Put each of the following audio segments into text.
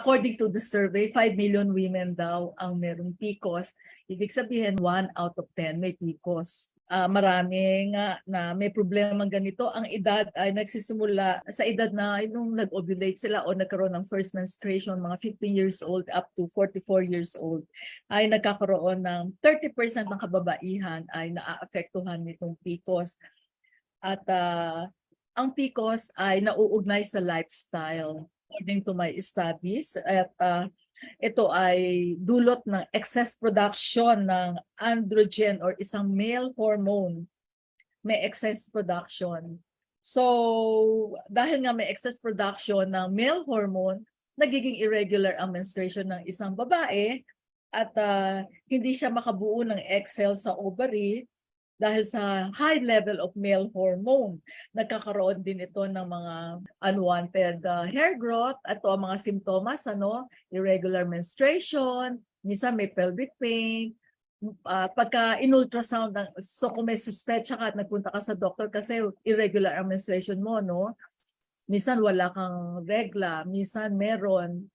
According to the survey, 5 million women daw ang merong PCOS. Ibig sabihin, 1 out of 10 may PCOS. Marami nga na may problema ganito. Ang edad ay nagsisimula sa edad na nung nag-ovulate sila o nagkaroon ng first menstruation, mga 15 years old up to 44 years old, ay nagkakaroon ng 30% ng kababaihan ay naaapektuhan nitong PCOS. At ang PCOS ay nauugnay sa lifestyle. According to my studies, at ito ay dulot ng excess production ng androgen or isang male hormone. May excess production. So, dahil nga may excess production ng male hormone, nagiging irregular ang menstruation ng isang babae at hindi siya makabuo ng egg cells sa ovary dahil sa high level of male hormone. Nagkakaroon din ito ng mga unwanted hair growth at ang mga simptomas, irregular menstruation, minsan may pelvic pain. Pagka in-ultrasound, so kung may suspecha ka at nagpunta ka sa doktor kasi irregular ang menstruation mo, minsan wala kang regla, minsan meron,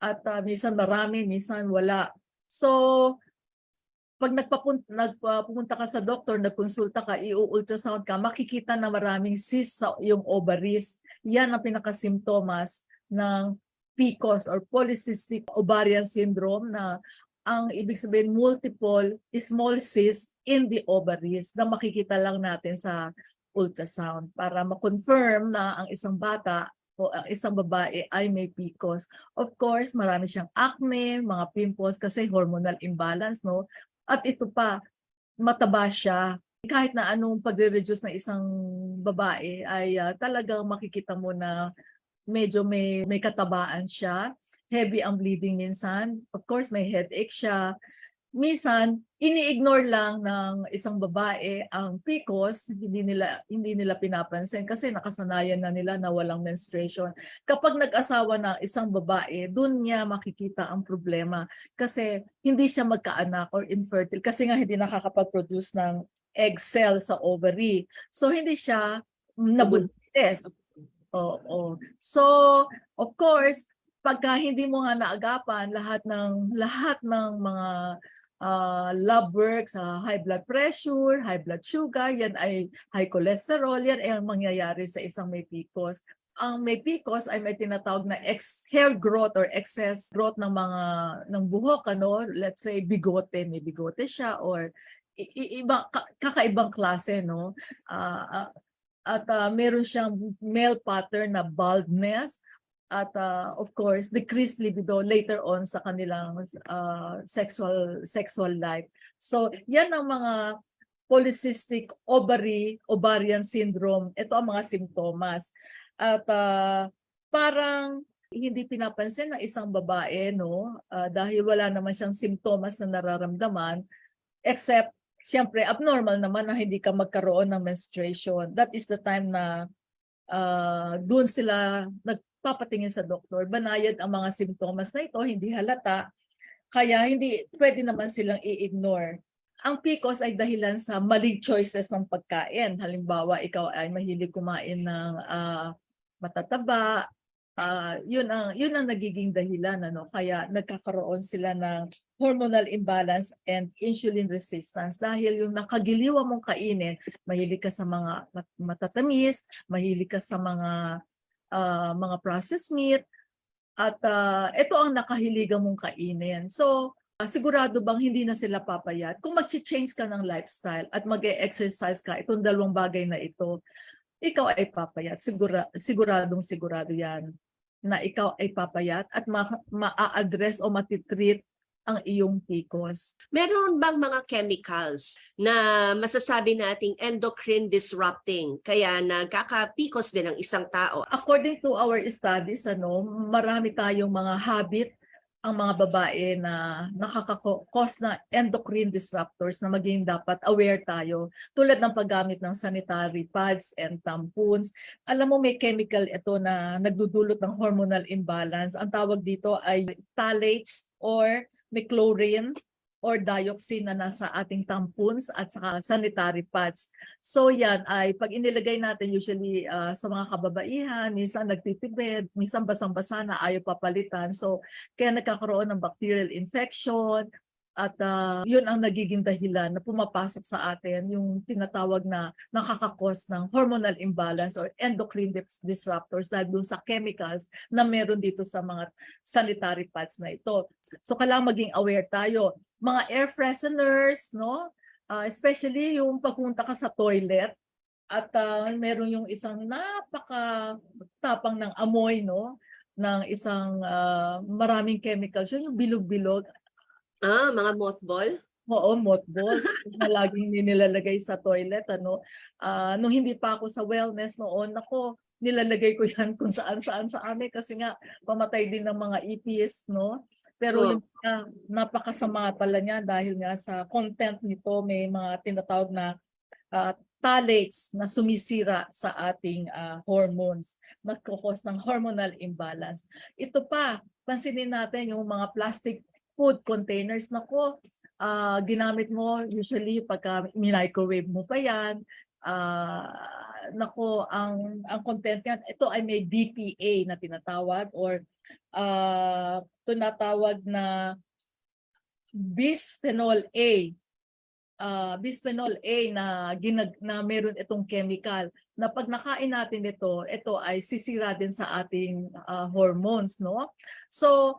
at minsan marami, minsan wala. So, pag pumunta ka sa doktor, nagkonsulta ka, i-ultrasound ka, makikita na maraming cysts sa yung ovaries. Yan ang pinakasimptomas ng PCOS or polycystic ovarian syndrome, na ang ibig sabihin multiple small cysts in the ovaries na makikita lang natin sa ultrasound para ma-confirm na ang isang bata o ang isang babae ay may PCOS. Of course, marami siyang acne, mga pimples kasi hormonal imbalance, At ito pa, mataba siya. Kahit na anong pagre-reduce ng isang babae ay talagang makikita mo na medyo may katabaan siya. Heavy ang bleeding minsan. Of course, may headache siya. Minsan, ini-ignore lang ng isang babae ang PCOS, hindi nila pinapansin kasi nakasanayan na nila na walang menstruation. Kapag nag-asawa ng isang babae, dun niya makikita ang problema kasi hindi siya magkaanak or infertile kasi nga hindi nakakapag-produce ng egg cell sa ovary. So hindi siya nabuntis. Oo. So, of course, pagka hindi mo nga naagapan lahat ng mga lab works, high blood pressure, high blood sugar, yan ay high cholesterol, yan ay ang mangyayari sa isang may PCOS. Ang may PCOS ay may tinatawag na hair growth or excess growth ng buhok, let's say bigote, may bigote siya or kakaibang klase, at meron siyang male pattern na baldness. At of course, decreased libido later on sa kanilang sexual life. So, yan ang mga polycystic ovarian syndrome. Ito ang mga simptomas. At parang hindi pinapansin ng isang babae, dahil wala naman siyang simptomas na nararamdaman, except, siyempre, abnormal naman na hindi ka magkaroon ng menstruation. That is the time na doon sila nagpapatingin sa doktor. Banayad ang mga simptomas na ito, hindi halata, kaya hindi pwede naman silang i-ignore. Ang PCOS ay dahilan sa maling choices ng pagkain. Halimbawa, ikaw ay mahilig kumain ng matataba, yun ang nagiging dahilan, kaya nagkakaroon sila ng hormonal imbalance and insulin resistance dahil yung nakagiliwa mong kainin, mahilig ka sa mga matatamis, mahilig ka sa mga processed meat, at ito ang nakahiligan mong kainin. So, sigurado bang hindi na sila papayat? Kung mag-change ka ng lifestyle at mag-exercise ka, itong dalawang bagay na ito, ikaw ay papayat. Siguradong sigurado yan na ikaw ay papayat at ma-address o matitreat ang iyong PCOS. Meron bang mga chemicals na masasabi nating endocrine disrupting kaya nagkaka-PCOS din ang isang tao? According to our studies, marami tayong mga habit ang mga babae na nakaka-cause na endocrine disruptors na maging dapat aware tayo. Tulad ng paggamit ng sanitary pads and tampons. Alam mo, may chemical ito na nagdudulot ng hormonal imbalance. Ang tawag dito ay phthalates or may chlorine. or dioxin na nasa ating tampons at saka sanitary pads. So yan ay pag inilagay natin usually sa mga kababaihan, minsan nagtitibid, minsan basang-basa na ayaw papalitan. So kaya nagkakaroon ng bacterial infection at yun ang nagiging dahilan na pumapasok sa atin yung tinatawag na nakakakos ng hormonal imbalance or endocrine disruptors dahil dun sa chemicals na meron dito sa mga sanitary pads na ito. So kailangan maging aware tayo. Mga air fresheners, no? Especially yung pagpunta ka sa toilet at meron yung isang napaka-tapang ng amoy, no? Ng isang maraming chemicals, yun yung bilog-bilog. Mga mothball? Oo, mothballs na laging nilalagay sa toilet, ano. Nung hindi pa ako sa wellness noon, ako, nilalagay ko yan kung saan-saan sa amin kasi nga pamatay din ng mga ipis, no? Pero Oh. yung napakasama pala niya dahil nga sa content nito may mga tinatawag na phthalates na sumisira sa ating hormones, nagkukos ng hormonal imbalance. Ito pa, pansinin natin yung mga plastic food containers. Nako, ginamit mo usually pagka microwave mo pa yan. Nako, ang content yan, ito ay may BPA na tinatawag or tinatawag na bisphenol A. Bisphenol A na meron itong chemical na pag nakain natin ito ay sisira din sa ating hormones, no? So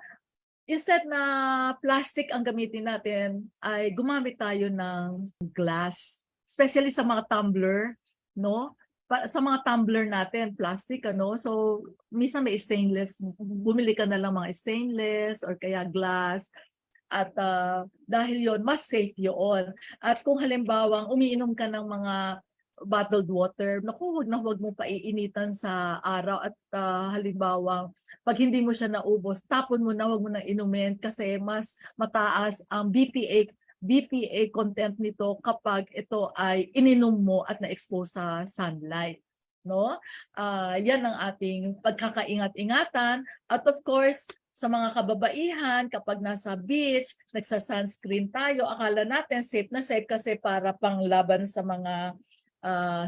instead na plastic ang gamitin natin ay gumamit tayo ng glass, especially sa mga tumbler, no? Sa mga tumbler natin, plastic, ano? So minsan may stainless, bumili ka na lang mga stainless or kaya glass. At dahil yon mas safe yun. At kung halimbawang umiinom ka ng mga bottled water, naku, huwag mo paiinitan sa araw at halimbawang pag hindi mo siya naubos, tapon mo na, huwag mo na inumin kasi mas mataas ang BPA content nito kapag ito ay ininom mo at na-expose sa sunlight. No? Yan ang ating pagkakaingat-ingatan. At of course, sa mga kababaihan, kapag nasa beach, nagsa-sunscreen tayo, akala natin safe na safe kasi para panglaban sa mga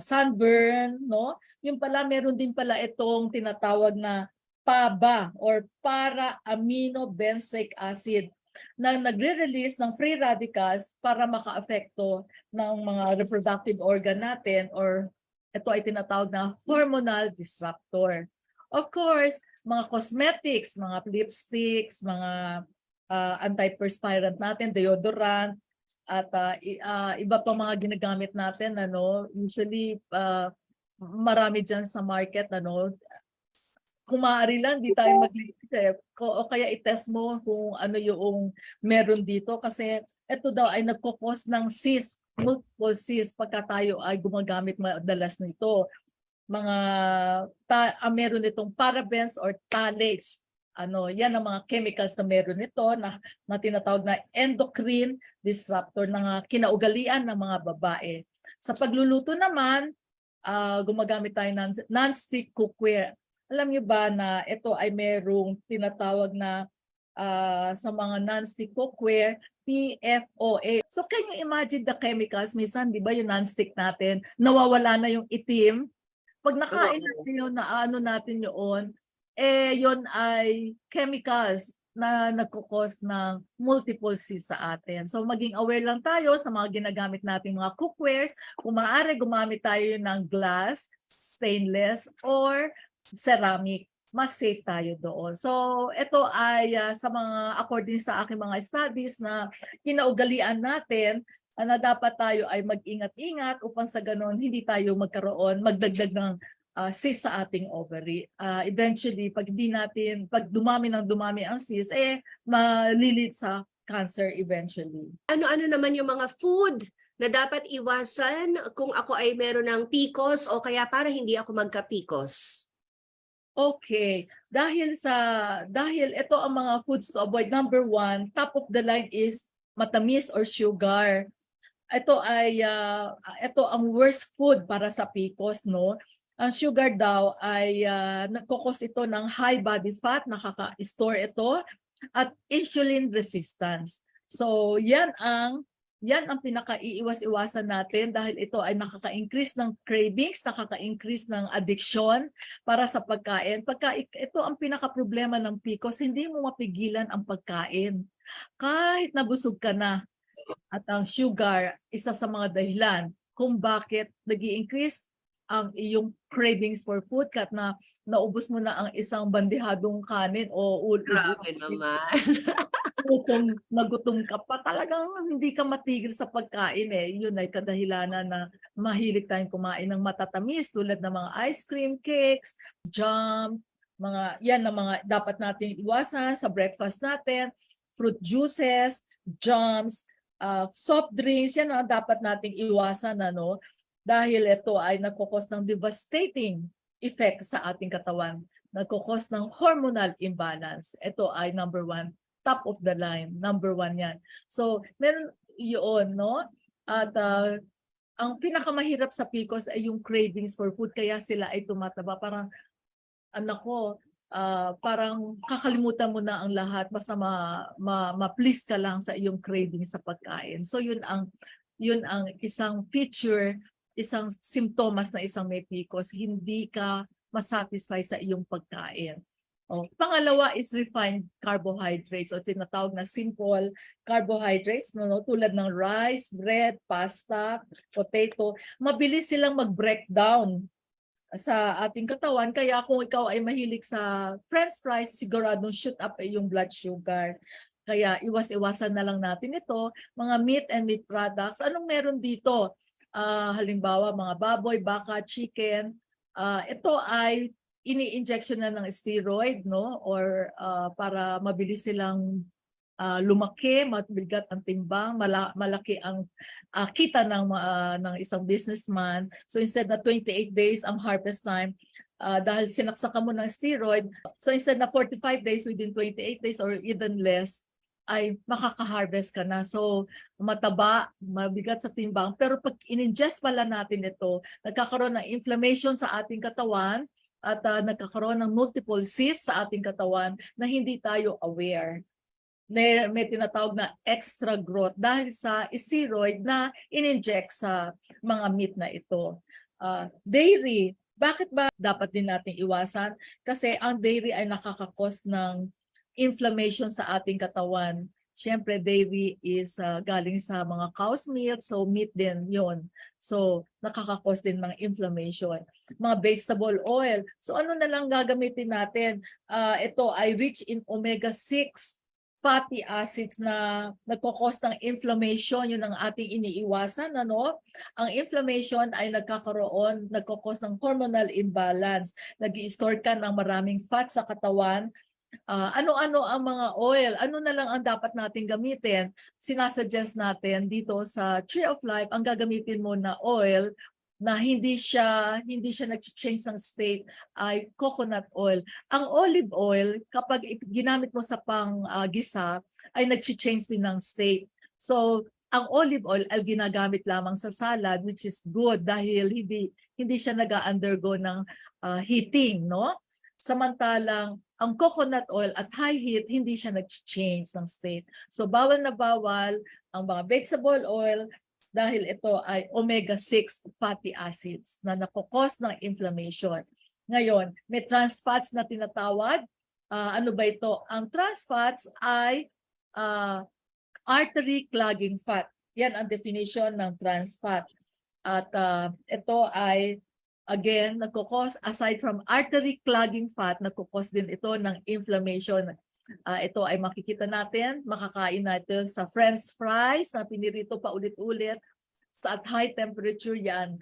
sunburn, no? Yung pala, meron din pala itong tinatawag na PABA or para-amino-benzoic acid na nagre-release ng free radicals para maka-apekto ng mga reproductive organ natin or ito ay tinatawag na hormonal disruptor. Of course, mga cosmetics, mga lipsticks, mga antiperspirant natin, deodorant, at iba pa mga ginagamit natin, ano, usually marami dyan sa market, ano, kung maaari lang, di tayo mag-isip. O kaya i-test mo kung ano yung meron dito kasi ito daw ay nagkukos ng cyst, multiple cyst pagka tayo ay gumagamit madalas nito. Meron itong parabens or phthalates. Yan ang mga chemicals na meron nito na tinatawag na endocrine disruptor na kinaugalian ng mga babae. Sa pagluluto naman, gumagamit tayo ng non-stick cookware. Alam niyo ba na ito ay merong tinatawag na sa mga non-stick cookware, PFOA. So can you imagine the chemicals? Minsan, di ba yung non-stick natin, nawawala na yung itim. Pag nakain natin yun, natin yun, yun ay chemicals na nagkukos ng multiple cysts sa atin. So maging aware lang tayo sa mga ginagamit nating mga cookwares. Kung maaari, gumamit tayo ng glass, stainless, or ceramic. Mas safe tayo doon. So ito ay sa mga according sa aking mga studies na kinaugalian natin na dapat tayo ay mag-ingat-ingat upang sa ganon hindi tayo magdagdag ng cyst sa ating ovary. Eventually, pag dumami ang cyst, malilid sa cancer eventually. Ano-ano naman yung mga food na dapat iwasan kung ako ay meron ng PCOS o kaya para hindi ako magka-PCOS? Okay, dahil ito ang mga foods to avoid. Number 1, top of the line is matamis or sugar. Ito ang worst food para sa PCOS, no? Ang sugar daw ay nagkukos ito ng high body fat, nakaka-store ito, at insulin resistance. So yan ang pinaka-iiwas-iwasan natin dahil ito ay nakaka-increase ng cravings, nakaka-increase ng addiction para sa pagkain. Ito ang pinaka-problema ng PCOS, hindi mo mapigilan ang pagkain. Kahit nabusog ka na, at ang sugar, isa sa mga dahilan kung bakit nag-i-increase ang iyong cravings for food kahit na naubos mo na ang isang bandihadong kanin o Grabe naman. nagutom ka pa, talagang hindi ka matigil sa pagkain eh. Yun ay kadahilanan na mahilig tayong kumain ng matatamis tulad ng mga ice cream, cakes, jam, yan ang mga dapat nating iwasan sa breakfast natin, fruit juices, jams, soft drinks, yan ang dapat nating iwasan dahil ito ay nagkukos ng devastating effect sa ating katawan. Nagkukos ng hormonal imbalance. Ito ay number 1, top of the line, number 1 yan. So, meron yun, no? At ang pinakamahirap sa PCOS ay yung cravings for food, kaya sila ay tumataba. Parang, anak ko, parang kakalimutan mo na ang lahat, basta ma-please ka lang sa iyong craving sa pagkain. So, yun ang isang feature, isang simptomas na isang may PCOS, hindi ka masatisfy sa iyong pagkain. Pangalawa is refined carbohydrates o tinatawag na simple carbohydrates tulad ng rice, bread, pasta, potato. Mabilis silang mag-breakdown sa ating katawan, kaya kung ikaw ay mahilig sa french fries, siguradong shoot up yung blood sugar. Kaya iwas-iwasan na lang natin ito. Mga meat and meat products, anong meron dito? Halimbawa mga baboy, baka, chicken. Ito ay ini-injection na ng steroid or para mabilis silang lumaki, mabigat ang timbang, malaki ang kita ng isang businessman. So instead na 28 days ang harvest time, dahil sinaksakan mo ng steroid, so instead na 45 days, within 28 days or even less, ay makaka-harvest ka na. So mataba, mabigat sa timbang. Pero pag in-ingest pala natin ito, nagkakaroon ng inflammation sa ating katawan at nagkakaroon ng multiple cysts sa ating katawan na hindi tayo aware. May tinatawag na extra growth dahil sa steroid na in-inject sa mga meat na ito. Dairy, bakit ba dapat din nating iwasan? Kasi ang dairy ay nakakakos ng inflammation sa ating katawan. Siyempre, dairy is galing sa mga cow's milk, so meat din yon. So, nakakakos din ng inflammation. Mga vegetable oil. So, ano na lang gagamitin natin? Ito ay rich in omega-6 fatty acids na nagkakos ng inflammation. Yun ang ating iniiwasan. Ang inflammation ay nagkakos ng hormonal imbalance. Nag-i-store ka ng maraming fat sa katawan. Ano-ano ang mga oil, ano na lang ang dapat natin gamitin. Sinasuggest natin dito sa Tree of Life, ang gagamitin mo na oil na hindi siya nag-change ng state ay coconut oil. Ang olive oil, kapag ginamit mo sa pang-gisa, ay nag-change din ng state. So, ang olive oil ay ginagamit lamang sa salad, which is good dahil hindi siya nag-undergo ng heating, Samantalang ang coconut oil at high heat, hindi siya nag-change ng state. So bawal na bawal ang mga vegetable oil dahil ito ay omega-6 fatty acids na nakukos ng inflammation. Ngayon, may trans fats na tinatawag. Ano ba ito? Ang trans fats ay artery clogging fat. Yan ang definition ng trans fat. At ito ay again, nagkukos, aside from artery clogging fat, nagkukos din ito ng inflammation. Ito ay makikita natin, makakain natin sa french fries na pinirito pa ulit-ulit sa at high temperature yan.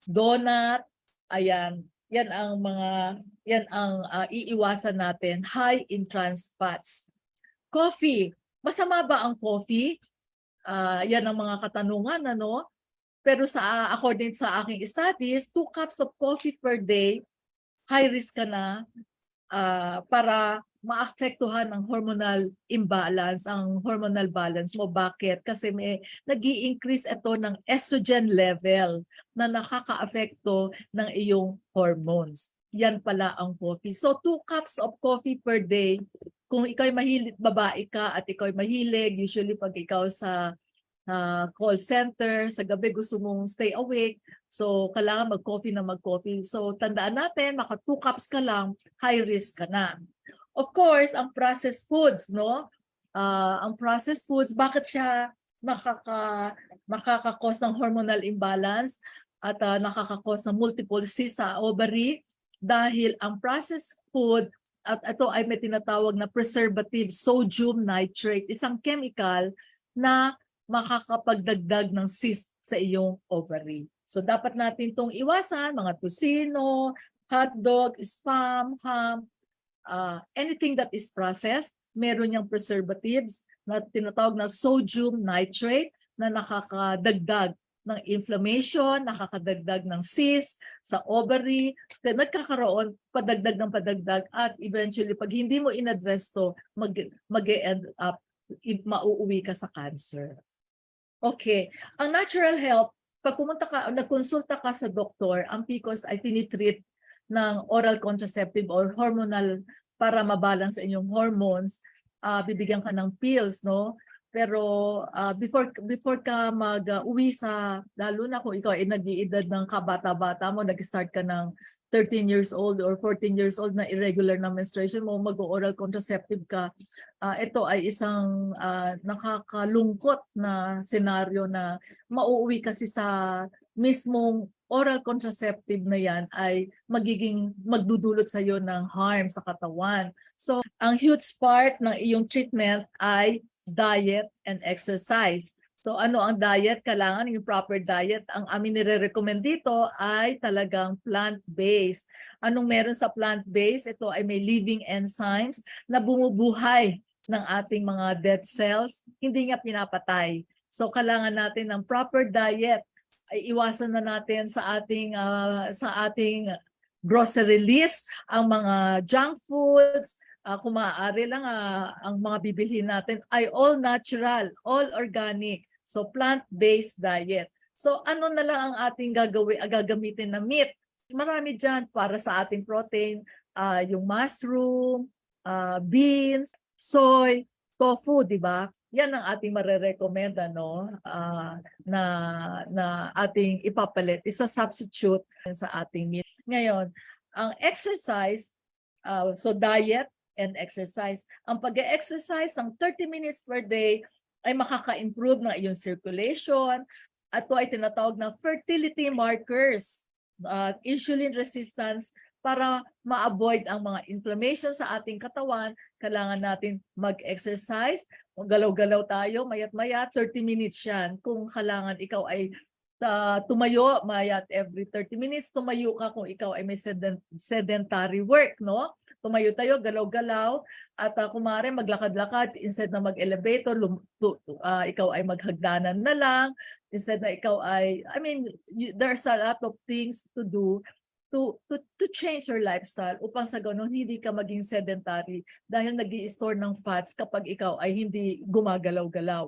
Donut, ayan. Yan ang iiwasan natin, high in trans fats. Coffee, masama ba ang coffee? Yan ang mga katanungan, Pero according sa aking studies, 2 cups of coffee per day, high risk ka na para maapektuhan ang hormonal imbalance, ang hormonal balance mo. Bakit? Kasi nag-i-increase ito ng estrogen level na nakaka-apekto ng iyong hormones. Yan pala ang coffee. So 2 cups of coffee per day, kung ikaw ay mahilig, babae ka at ikaw ay mahilig, usually pag ikaw sa call center, sa gabi gusto mong stay awake, so kailangan mag-coffee na mag-coffee. So tandaan natin, maka 2 cups ka lang, high risk ka na. Of course, ang processed foods, no? Ang processed foods, bakit siya nakaka-cause ng hormonal imbalance at nakaka-cause ng multiple cysts sa ovary? Dahil ang processed food, at ito ay may tinatawag na preservative sodium nitrate, isang chemical na makakapagdagdag ng cyst sa iyong ovary. So dapat natin itong iwasan, mga tocino, hotdog, spam, ham, anything that is processed, meron niyang preservatives na tinatawag na sodium nitrate na nakakadagdag ng inflammation, nakakadagdag ng cyst sa ovary, nagkakaroon padagdag ng padagdag at eventually pag hindi mo in-address to, mag-end up, mauuwi ka sa cancer. Okay, ang natural health, pag pumunta ka, nagkonsulta ka sa doktor, ang PCOS ay tinitreat ng oral contraceptive or hormonal para mabalance inyong hormones. Bibigyan ka ng pills, no? Pero before ka mag-uwi sa, lalo na kung ikaw ay nag-iedad ng kabata-bata mo, nag-start ka ng 13 years old or 14 years old na irregular na menstruation mo, mag-oral contraceptive ka, ito ay isang nakakalungkot na senaryo na mauuwi kasi sa mismong oral contraceptive na yan ay magdudulot sa iyo ng harm sa katawan. So, ang huge part ng iyong treatment ay diet and exercise. So ano ang diet? Kailangan yung proper diet. Ang amin nire-recommend dito ay talagang plant-based. Anong meron sa plant-based? Ito ay may living enzymes na bumubuhay ng ating mga dead cells. Hindi nga pinapatay. So kailangan natin ng proper diet. Ay iwasan na natin sa ating grocery list ang mga junk foods. Kung maaari lang, ang mga bibilhin natin ay all natural, all organic. So plant-based diet. So ano na lang ang ating gagamitin na meat? Marami dyan para sa ating protein, yung mushroom, beans, soy, tofu, di ba? Yan ang ating marerecommend na ating ipapalit, isa-substitute sa ating meat. Ngayon, ang exercise, so diet and exercise. Ang pag-exercise ng 30 minutes per day ay makaka-improve ng iyong circulation. At ito ay tinatawag na fertility markers, insulin resistance, para ma-avoid ang mga inflammation sa ating katawan. Kailangan natin mag-exercise. Galaw-galaw tayo, mayat-maya, 30 minutes yan. Kung kailangan ikaw ay tumayo, mayat every 30 minutes, tumayo ka kung ikaw ay may sedentary work, no? Tumayo tayo, galaw-galaw, at kung maaari maglakad-lakad, instead na mag-elevator, ikaw ay maghagdanan na lang, instead na ikaw ay, there's a lot of things to do to change your lifestyle upang sa ganun hindi ka maging sedentary dahil nag-i-store ng fats kapag ikaw ay hindi gumagalaw-galaw.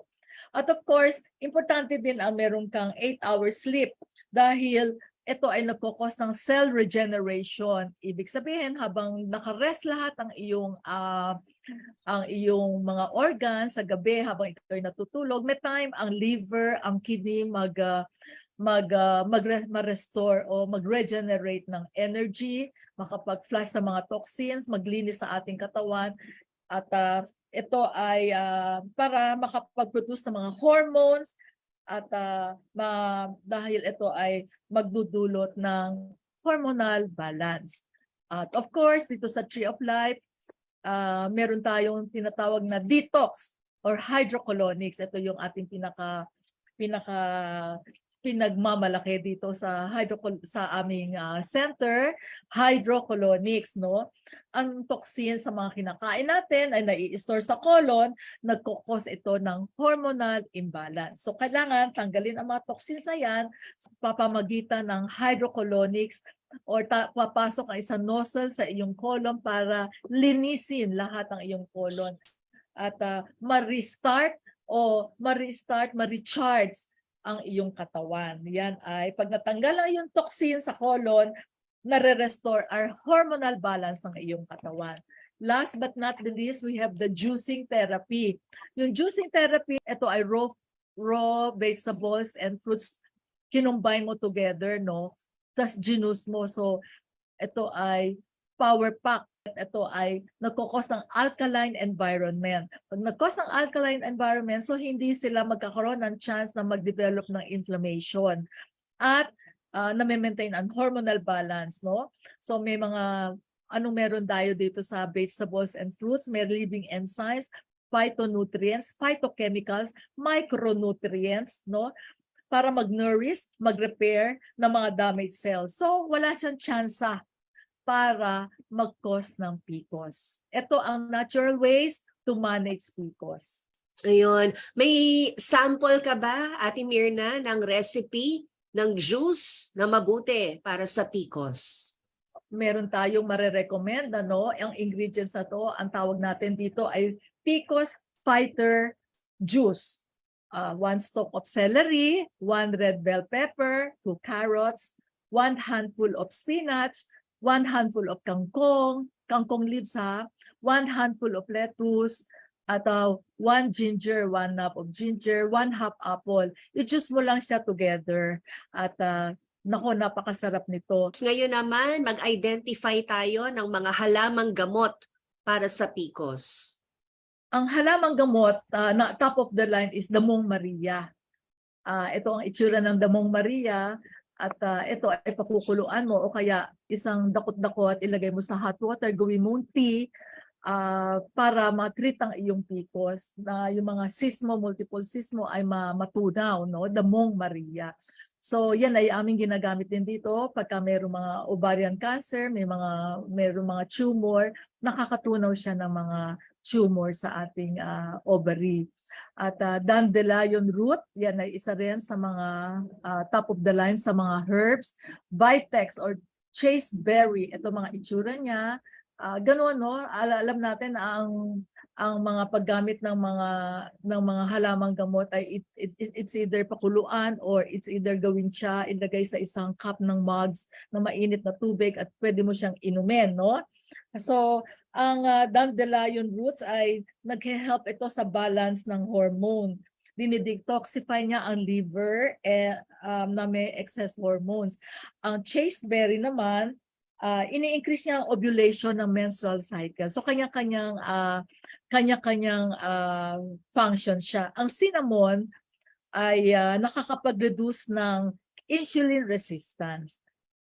At of course, importante din ang meron kang 8-hour sleep dahil ito ay nagkukos ng cell regeneration. Ibig sabihin, habang nakarest lahat ang iyong mga organs sa gabi habang ikaw ay natutulog, may time ang liver, ang kidney mag-restore o mag-regenerate ng energy, makapag-flush ng mga toxins, maglinis sa ating katawan. At ito ay para makapag-produce ng mga hormones at dahil ito ay magdudulot ng hormonal balance. At of course, dito sa Tree of Life, meron tayong tinatawag na detox or hydrocolonics. Ito yung ating pinagmamalaki dito sa aming center, hydrocolonics, no? Ang toxin sa mga kinakain natin ay nai-store sa colon, nagkukos ito ng hormonal imbalance. So kailangan tanggalin ang mga toxins na yan sa pamamagitan ng hydrocolonics or papasok ang isang nozzle sa iyong colon para linisin lahat ng iyong colon at ma-recharge ang iyong katawan. Yan ay pag natanggal ang iyong toxin sa colon, nare-restore our hormonal balance ng iyong katawan. Last but not the least, we have the juicing therapy. Yung juicing therapy, ito ay raw vegetables and fruits, kinumbine mo together, no? Tapos ginus mo. So, ito ay power pack. Ito ay nagkukos ng alkaline environment. Pag nagkos ng alkaline environment, so hindi sila magkakaroon ng chance na mag-develop ng inflammation. At na-maintain ang hormonal balance, no? So may mga meron tayo dito sa vegetables and fruits, may living enzymes, phytonutrients, phytochemicals, micronutrients, no? Para mag-nourish, mag-repair ng mga damaged cells. So wala siyang tsansa para mag-cause ng PCOS. Ito ang natural ways to manage PCOS. Ayun. May sample ka ba, Ate Mirna, ng recipe ng juice na mabuti para sa PCOS? Meron tayong marerecommend, ano? Ang ingredients na to, ang tawag natin dito ay PCOS Fighter Juice. 1 stalk of celery, 1 red bell pepper, 2 carrots, 1 handful of spinach, 1 handful of kangkong leaves, 1 handful of lettuce, at 1 ginger, 1 knap of ginger, 1 half apple. I-juice mo lang siya together. At nako, napakasarap nito. Ngayon naman, mag-identify tayo ng mga halamang gamot para sa PCOS. Ang halamang gamot na top of the line is Damong Maria. Ito ang itsura ng Damong Maria. At ito ay pakukuluan mo o kaya isang dakot-dakot, ilagay mo sa hot water, gawin mong tea para ma-treat ang iyong PCOS. Na yung mga multiple cyst mo ay matunaw, no? Damong Maria. So yan ay aming ginagamit din dito pagka mayroong mga ovarian cancer, mayroong mga tumor, nakakatunaw siya ng mga tumor sa ating ovary. At dandelion root, yan ay isa rin sa mga top of the line sa mga herbs. Vitex or chasteberry, ito mga itsura niya. Ganoon, no? Alam natin na ang mga paggamit ng mga halamang gamot ay it's either pakuluan or it's either gawin siya, ilagay sa isang cup ng mugs na mainit na tubig at pwede mo siyang inumin, no? So, ang dandelion roots ay nag-help ito sa balance ng hormone. Dinidetoxify niya ang liver na may excess hormones. Ang chasteberry naman, ini-increase niya ang ovulation ng menstrual cycle. So kanya-kanyang function siya. Ang cinnamon ay nakakapag-reduce ng insulin resistance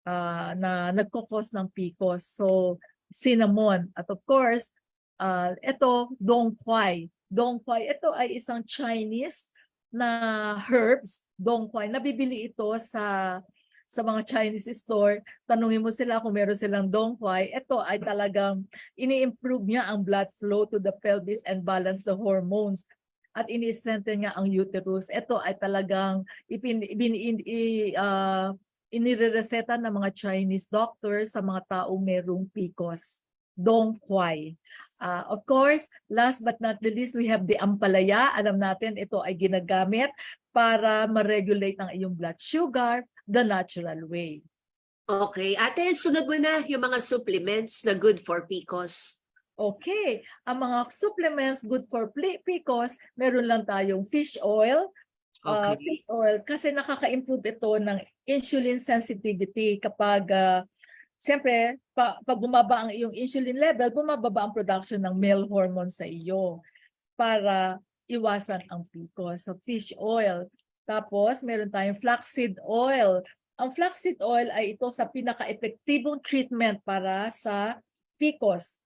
na nagkukos ng PCOS. So cinnamon. At of course, ito, dongquai. Dongquai, ito ay isang Chinese na herbs. Dongquai, nabibili ito sa mga Chinese store. Tanungin mo sila kung meron silang dongquai. Ito ay talagang ini-improve niya ang blood flow to the pelvis and balance the hormones. At ini-strengthen niya ang uterus. Ito ay talagang inirereseta ng mga Chinese doctors sa mga taong merong PCOS. Dongquai. Of course, last but not the least, we have the ampalaya. Alam natin ito ay ginagamit para ma-regulate ang iyong blood sugar the natural way. Okay. Ate, sunod mo na yung mga supplements na good for PCOS. Okay. Ang mga supplements good for PCOS, meron lang tayong fish oil. Okay. Fish oil kasi nakaka-improve ito ng insulin sensitivity kapag siyempre pag bumaba ang iyong insulin level, bumababa ang production ng male hormone sa iyo para iwasan ang PCOS. So fish oil. Tapos meron tayong flaxseed oil. Ang flaxseed oil ay ito sa pinaka-epektibong treatment para sa PCOS.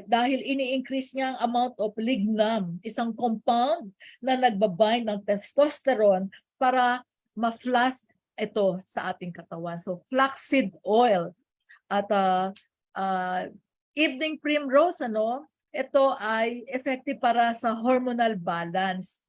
Dahil ini-increase niya ang amount of lignam, isang compound na nagbabind ng testosterone para ma-flush ito sa ating katawan. So flaxseed oil. At evening primrose, ito ay effective para sa hormonal balance.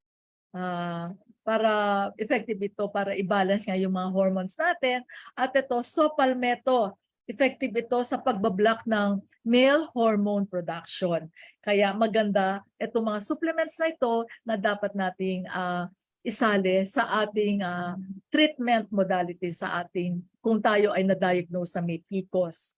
Para effective ito para i-balance nga yung mga hormones natin. At ito, saw palmetto. Effective ito sa pagbablock ng male hormone production. Kaya maganda itong mga supplements na ito na dapat nating isali sa ating treatment modality sa ating kung tayo ay na-diagnose na may PCOS.